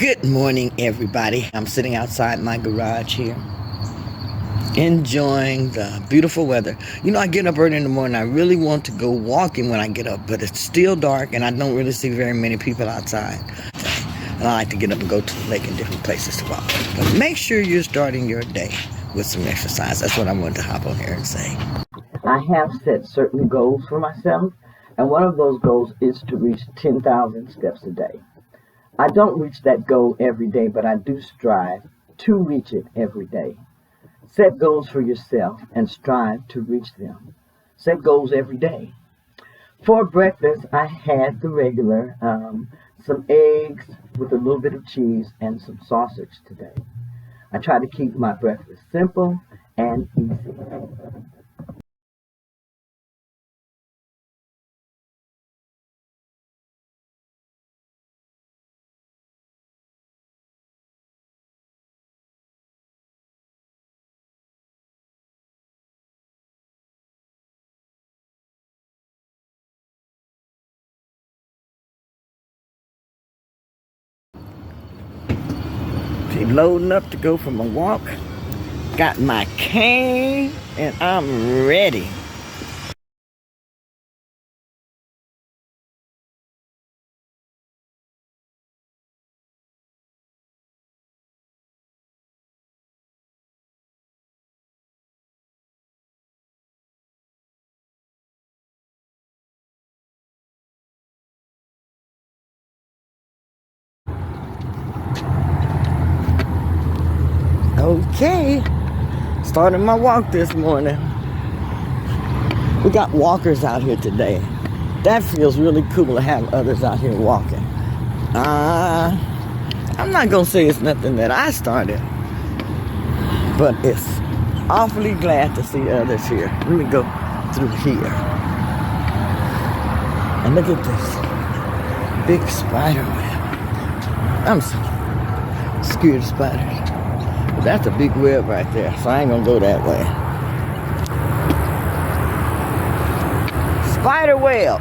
Good morning, everybody. I'm sitting outside my garage here, enjoying the beautiful weather. You know, I get up early in the morning. I really want to go walking when I get up, but it's still dark, and I don't really see very many people outside. And I like to get up and go to the lake and different places to walk. But make sure you're starting your day with some exercise. That's what I wanted to hop on here and say. I have set certain goals for myself, and one of those goals is to reach 10,000 steps a day. I don't reach that goal every day, but I do strive to reach it every day. Set goals for yourself and strive to reach them. Set goals every day. For breakfast, I had the regular, some eggs with a little bit of cheese and some sausage today. I try to keep my breakfast simple and easy. Loading up to go for my walk. Got my cane and I'm ready. Okay, starting my walk this morning. We got walkers out here today. That feels really cool to have others out here walking. I'm not gonna say it's nothing that I started, but it's awfully glad to see others here. Let me go through here. And look at this big spider web. I'm so scared of spiders. But that's a big web right there, so I ain't gonna go that way. Spider web.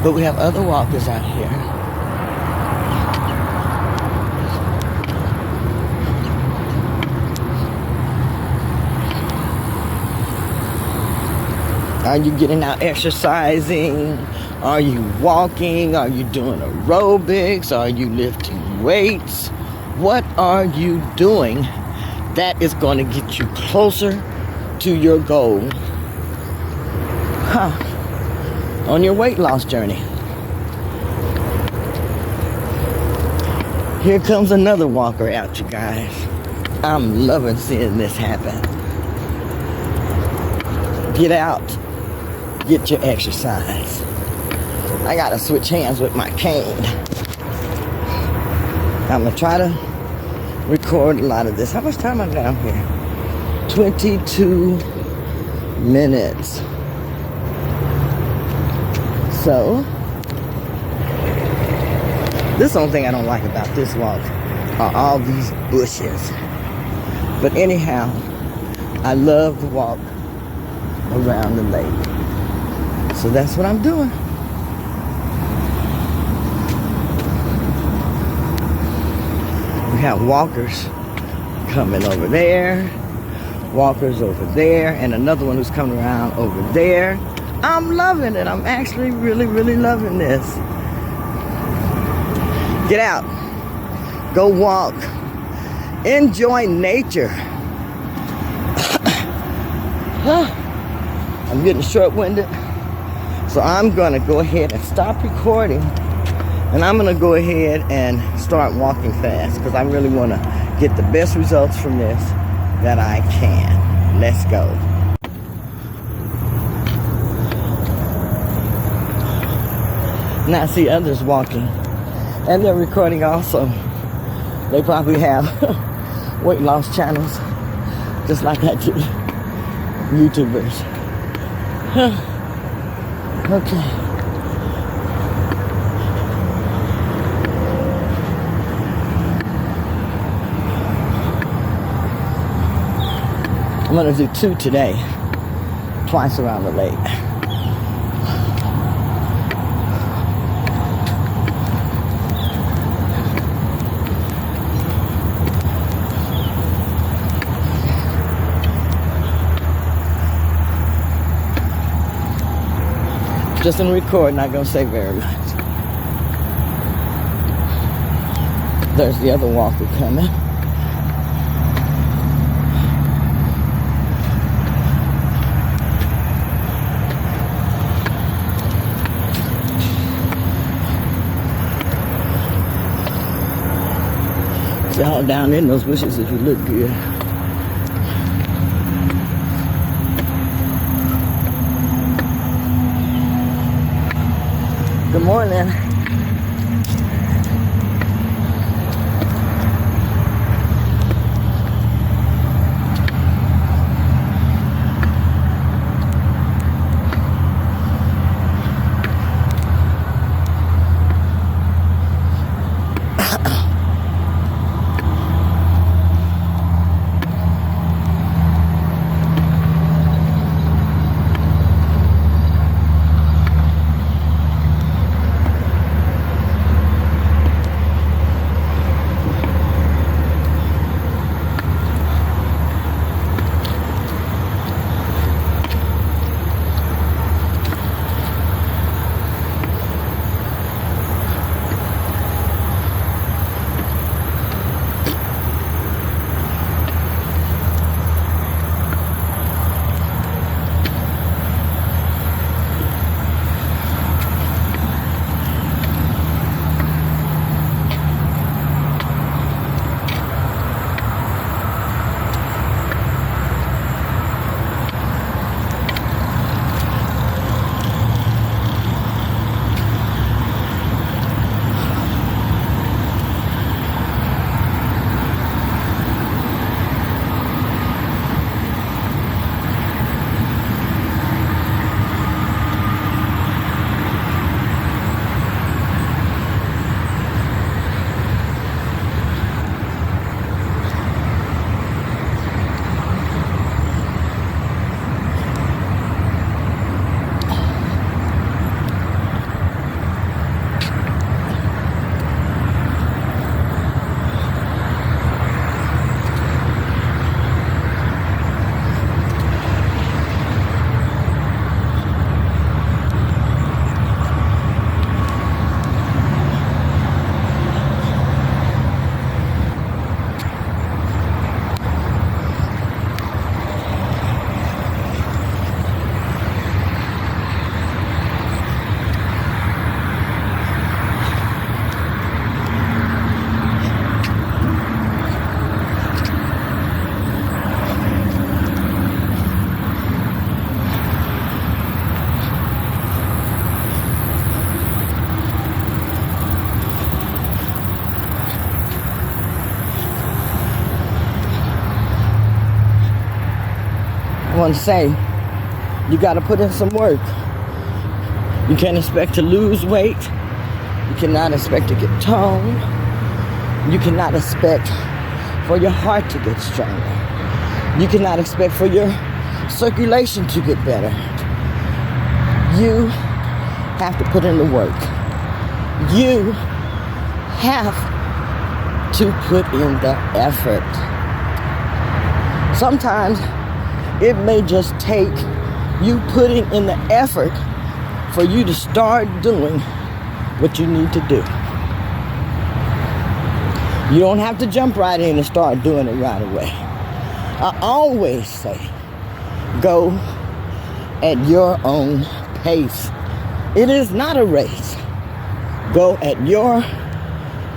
But we have other walkers out here. Are you getting out exercising? Are you walking? Are you doing aerobics? Are you lifting weights? What are you doing that is going to get you closer to your goal? On your weight loss journey. Here comes another walker out, you guys. I'm loving seeing this happen. Get out. Get your exercise. I gotta switch hands with my cane. I'm gonna try to record a lot of this. How much time am I down here? 22 minutes. So, this is the only thing I don't like about this walk are all these bushes. But anyhow, I love to walk around the lake. So that's what I'm doing. We have walkers coming over there, walkers over there, and another one who's coming around over there. I'm loving it. I'm actually really, really loving this. Get out. Go walk. Enjoy nature. I'm getting short-winded, so I'm going to go ahead and stop recording. And I'm going to go ahead and start walking fast because I really want to get the best results from this that I can. Let's go. Now I see others walking. And they're recording also. They probably have weight loss channels just like I do. YouTubers. Okay. I'm going to do 2 today, twice around the lake. Just in record, not gonna say very much. There's the other walker coming. Y'all down in those bushes if you look good. Good morning. I want to say, you got to put in some work. You can't expect to lose weight. You cannot expect to get toned. You cannot expect for your heart to get stronger. You cannot expect for your circulation to get better. You have to put in the work. You have to put in the effort. Sometimes it may just take you putting in the effort for you to start doing what you need to do. You don't have to jump right in and start doing it right away. I always say, go at your own pace. It is not a race. Go at your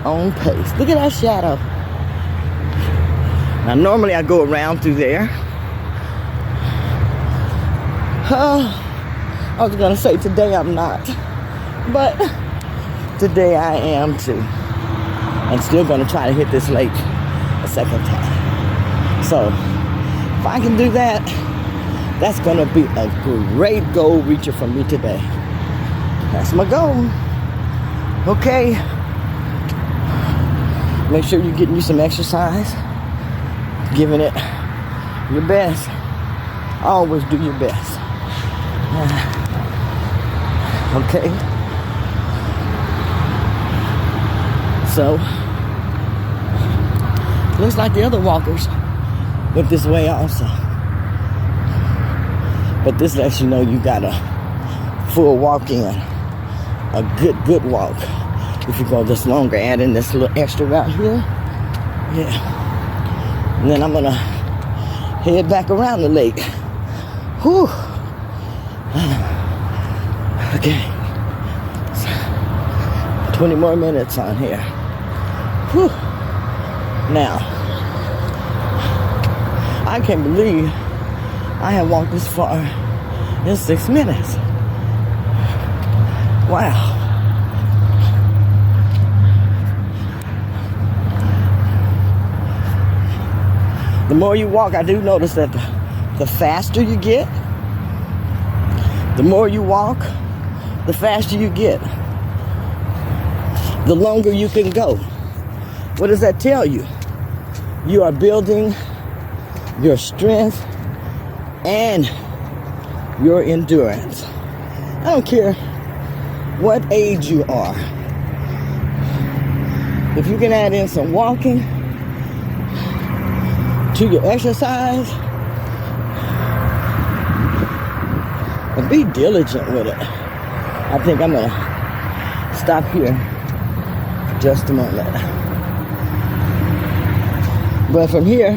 own pace. Look at that shadow. Now, normally I go around through there. I was gonna say today I'm not, but today I am too. I'm still gonna try to hit this lake a second time. So if I can do that, that's gonna be a great goal reacher for me today. That's my goal. Okay. Make sure you're getting you some exercise, giving it your best. Always do your best. Okay. So, looks like the other walkers went this way also. But this lets you know you gotta full walk in. A good walk. If you go this longer, add in this little extra route here. Yeah. And then I'm gonna head back around the lake. Whew. Okay. 20 more minutes on here. Whew. Now, I can't believe I have walked this far in 6 minutes. Wow. The more you walk, I do notice that the faster you get. The more you walk, the faster you get. The longer you can go. What does that tell you? You are building your strength and your endurance. I don't care what age you are. If you can add in some walking to your exercise, and be diligent with it. I think I'm gonna stop here just a moment. But from here,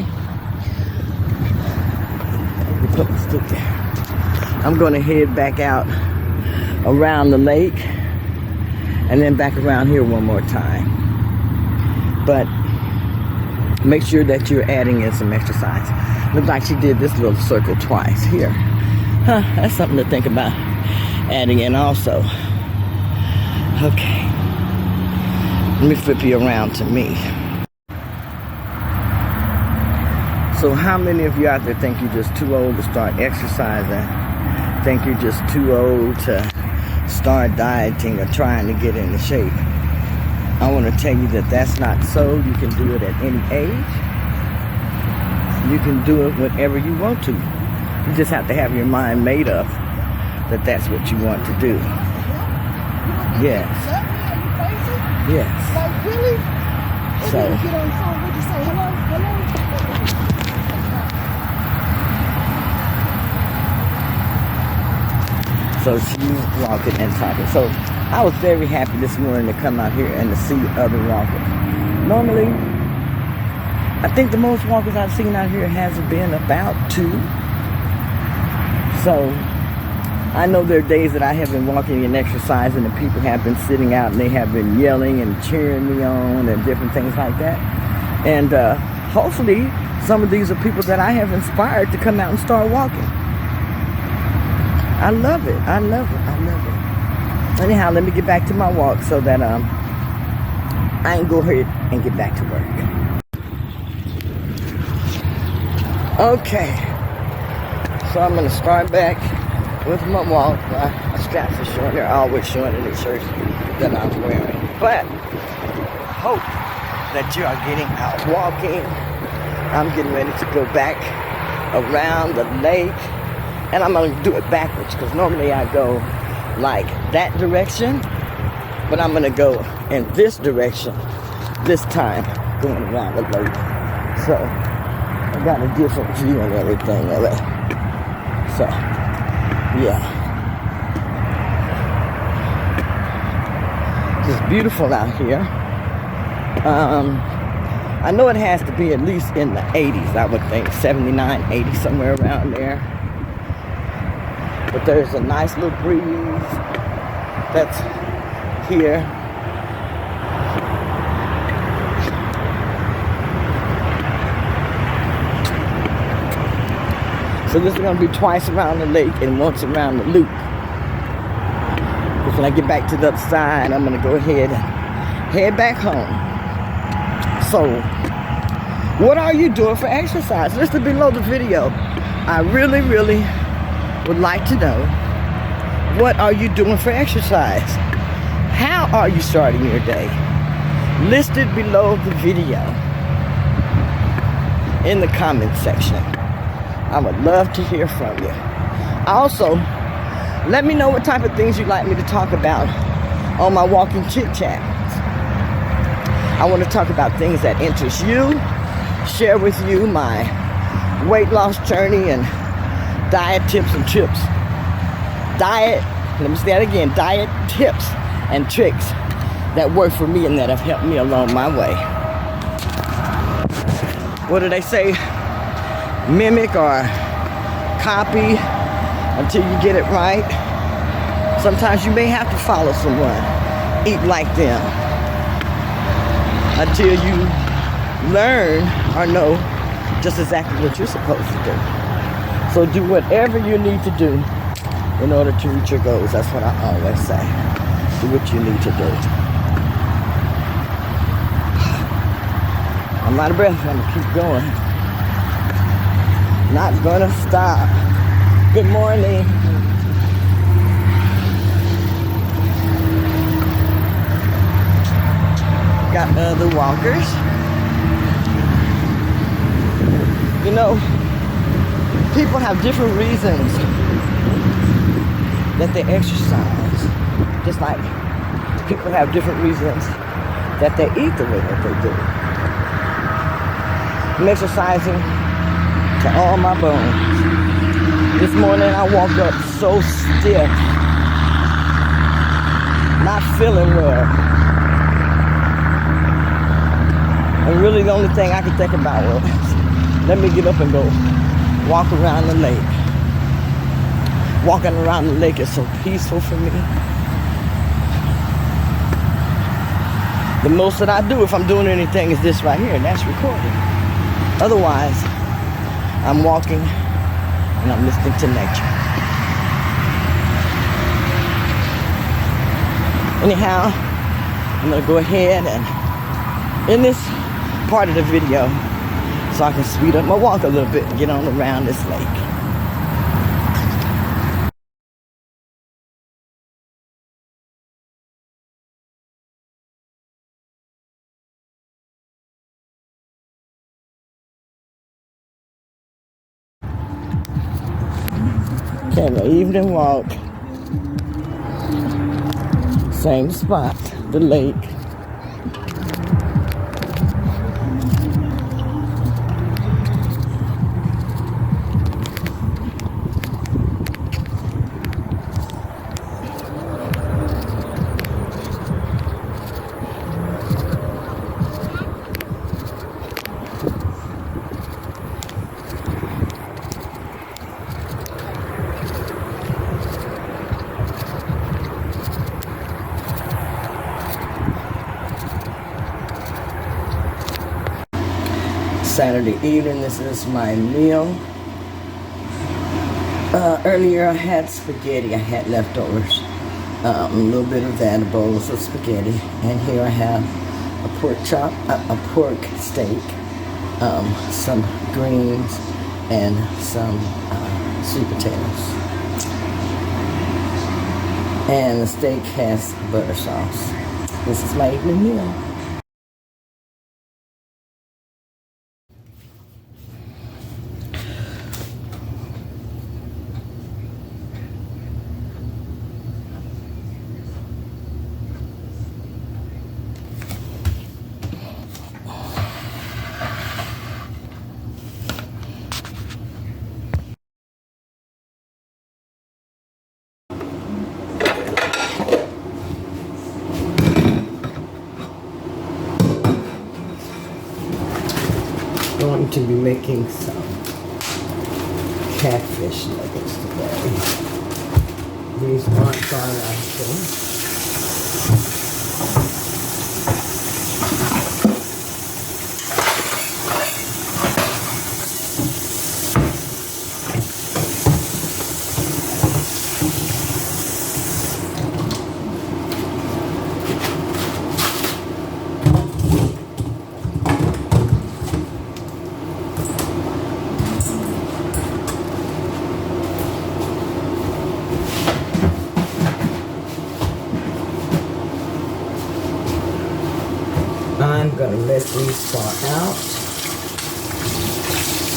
you put the stick there. I'm gonna head back out around the lake and then back around here one more time. But make sure that you're adding in some exercise. Looks like she did this little circle twice here. Huh, that's something to think about adding in also. Okay. Let me flip you around to me. So how many of you out there think you're just too old to start exercising? Think you're just too old to start dieting or trying to get into shape? I want to tell you that that's not so. You can do it at any age. You can do it whenever you want to. You just have to have your mind made up that that's what you want to do. Yes. Yes. Like, really? So, get on the phone, would you say hello? so she's walking and talking. So I was very happy this morning to come out here and to see other walkers. Normally, I think the most walkers I've seen out here has been about 2. So I know there are days that I have been walking and exercising and people have been sitting out and they have been yelling and cheering me on and different things like that. And hopefully some of these are people that I have inspired to come out and start walking. I love it. I love it. I love it. Anyhow, let me get back to my walk so that I can go ahead and get back to work. Okay. So I'm going to start back with my walk. My straps are showing. They're always showing in the shirts that I'm wearing. But I hope that you are getting out walking. I'm getting ready to go back around the lake. And I'm going to do it backwards because normally I go like that direction. But I'm going to go in this direction this time, going around the lake. So I got a different view and everything of it. So, yeah. It's beautiful out here. I know it has to be at least in the 80s, I would think. 79, 80, somewhere around there. But there's a nice little breeze that's here. So this is going to be twice around the lake and once around the loop. Because when I get back to the other side, I'm going to go ahead and head back home. So, what are you doing for exercise? Listen below the video. I really, really would like to know, what are you doing for exercise? How are you starting your day? Listed below the video in the comment section. I would love to hear from you. Also, let me know what type of things you'd like me to talk about on my walking chit chat. I want to talk about things that interest you, share with you my weight loss journey and diet tips and trips. Diet let me say that again, diet tips and tricks that work for me and that have helped me along my way. What do they say? Mimic or copy until you get it right. Sometimes you may have to follow someone, eat like them, until you learn or know just exactly what you're supposed to do. So do whatever you need to do in order to reach your goals. That's what I always say. Do what you need to do. I'm out of breath. I'm gonna keep going. Not gonna stop. Good morning. Got other walkers. You know, people have different reasons that they exercise. Just like people have different reasons that they eat the way that they do. I'm exercising to all my bones. This morning I woke up so stiff, not feeling well. And really the only thing I could think about was, let me get up and go walk around the lake. Walking around the lake is so peaceful for me. The most that I do if I'm doing anything is this right here, and that's recording. Otherwise, I'm walking and I'm listening to nature. Anyhow, I'm gonna go ahead and in this part of the video, so I can speed up my walk a little bit and get on around this lake. Okay, my evening walk. Same spot, the lake. Saturday evening, this is my meal. Earlier I had spaghetti, I had leftovers. A little bit of that, a bowl of spaghetti. And here I have a pork chop, a pork steak, some greens, and some sweet potatoes. And the steak has butter sauce. This is my evening meal. Going to be making some catfish nuggets today. These aren't fried actually. I'm gonna let these thaw out.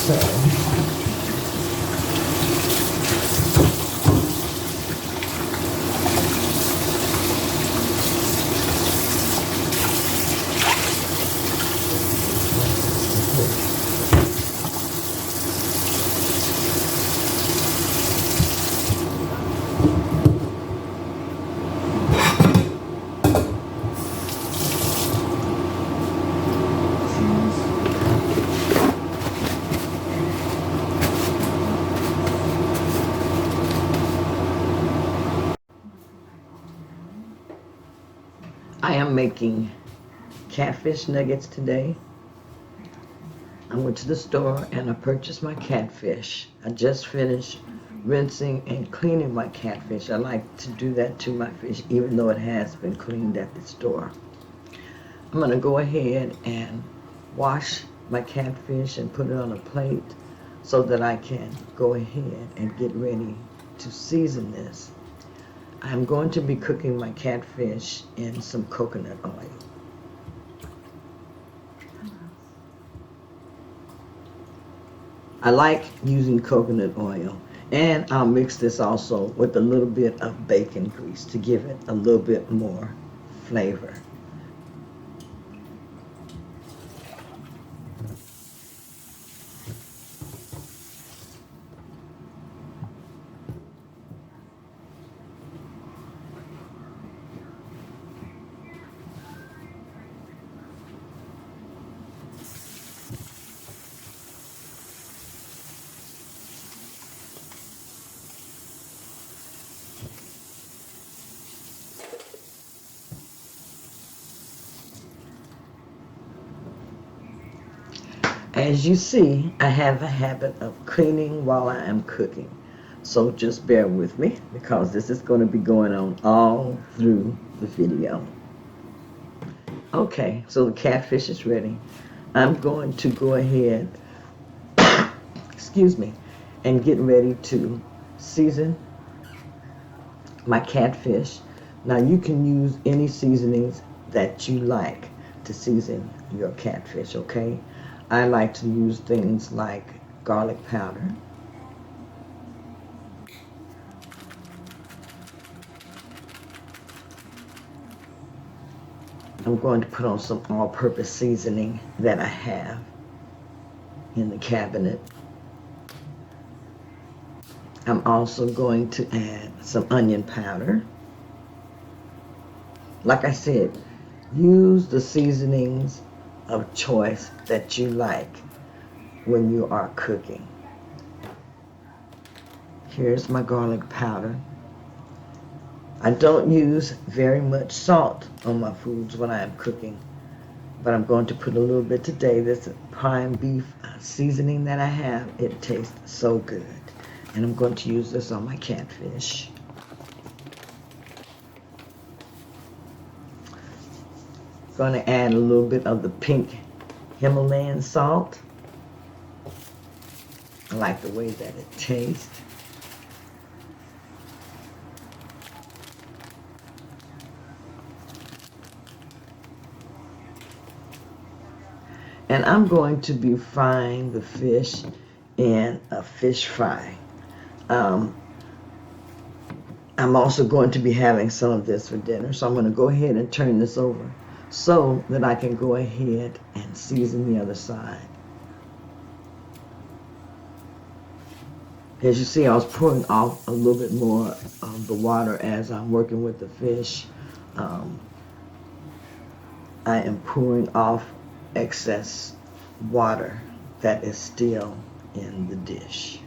So I am making catfish nuggets today. I went to the store and I purchased my catfish. I just finished rinsing and cleaning my catfish. I like to do that to my fish even though it has been cleaned at the store. I'm going to go ahead and wash my catfish and put it on a plate so that I can go ahead and get ready to season this. I'm going to be cooking my catfish in some coconut oil. I like using coconut oil, and I'll mix this also with a little bit of bacon grease to give it a little bit more flavor. As you see, I have a habit of cleaning while I am cooking. So just bear with me because this is going to be going on all through the video. Okay, so the catfish is ready. I'm going to go ahead, excuse me, and get ready to season my catfish. Now you can use any seasonings that you like to season your catfish, okay? I like to use things like garlic powder, I'm going to put on some all-purpose seasoning that I have in the cabinet. I'm also going to add some onion powder. Like I said, use the seasonings of choice that you like when you are cooking. Here's my garlic powder. I don't use very much salt on my foods when I am cooking, but I'm going to put a little bit today. This prime beef seasoning that I have, it tastes so good. And I'm going to use this on my catfish. Going to add a little bit of the pink Himalayan salt. I like the way that it tastes. And I'm going to be frying the fish in a fish fry. I'm also going to be having some of this for dinner, so I'm going to go ahead and turn this over so that I can go ahead and season the other side. As you see, I was pouring off a little bit more of the water as I'm working with the fish. I am pouring off excess water that is still in the dish.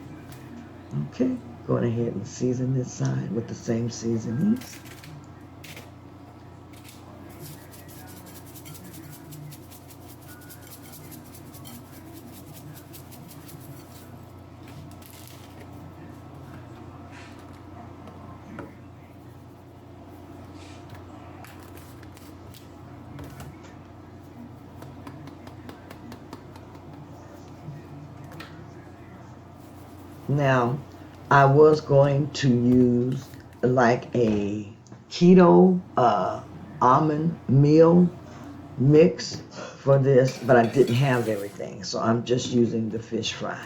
Okay, going ahead and season this side with the same seasonings. Now, I was going to use like a keto almond meal mix for this, but I didn't have everything, so I'm just using the fish fry.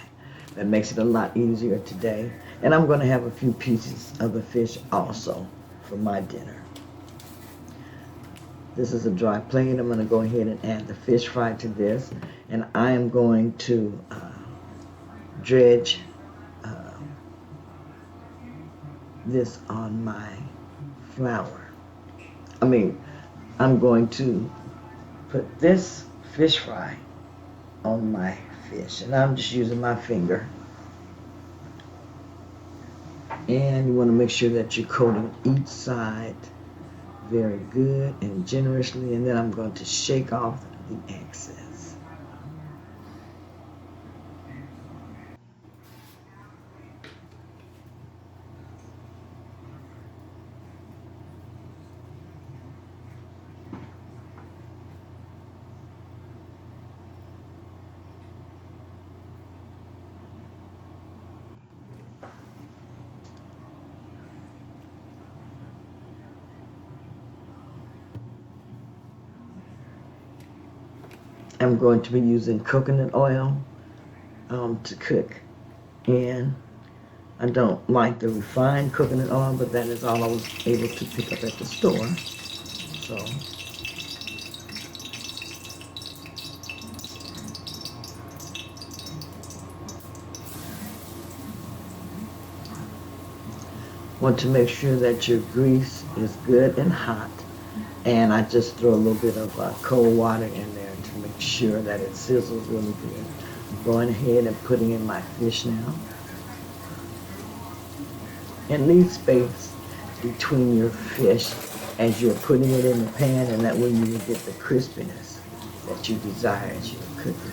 That makes it a lot easier today. And I'm going to have a few pieces of the fish also for my dinner. This is a dry plate. I'm going to go ahead and add the fish fry to this, and I am going to dredge this on my flour. I'm going to put this fish fry on my fish, and I'm just using my finger. And you want to make sure that you're coating each side very good and generously, and then I'm going to shake off the excess. I'm going to be using coconut oil to cook, and I don't like the refined coconut oil, but that is all I was able to pick up at the store. So want to make sure that your grease is good and hot, and I just throw a little bit of cold water in there to make sure that it sizzles really good. I'm going ahead and putting in my fish now. And leave space between your fish as you're putting it in the pan, and that way you will get the crispiness that you desire as you cook it.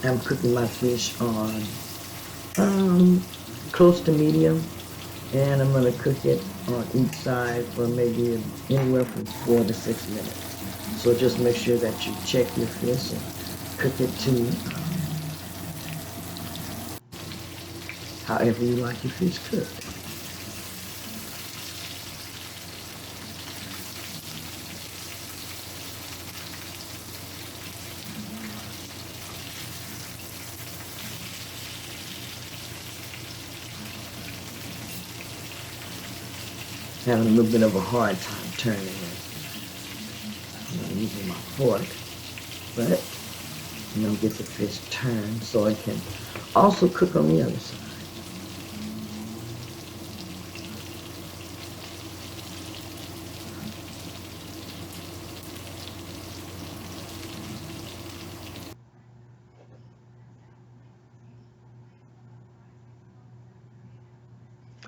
I'm cooking my fish on close to medium, and I'm going to cook it on each side for maybe anywhere from 4 to 6 minutes. So just make sure that you check your fish and cook it to however you like your fish cooked. Having a little bit of a hard time turning it. I'm not using my fork, but get the fish turned so it can also cook on the other side.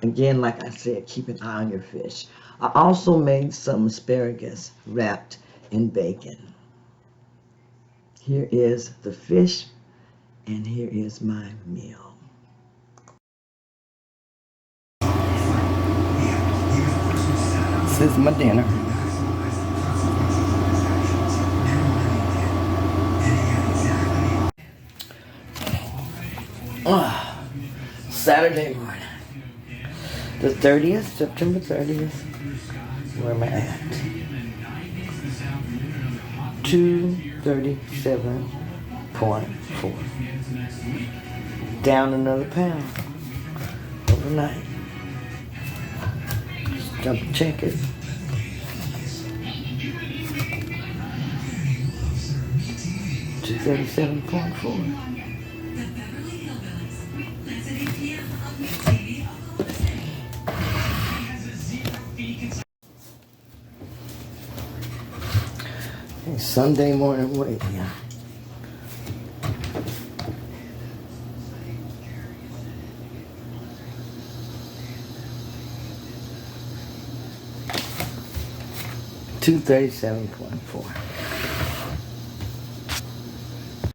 Again, like I said, keep an eye on your fish. I also made some asparagus wrapped in bacon. Here is the fish, and here is my meal. This is my dinner. Saturday morning. The 30th, September 30th. Where am I at? 237.4. Down another pound overnight. Just jump and check it. $237.4. Sunday morning weight, yeah. $237.4.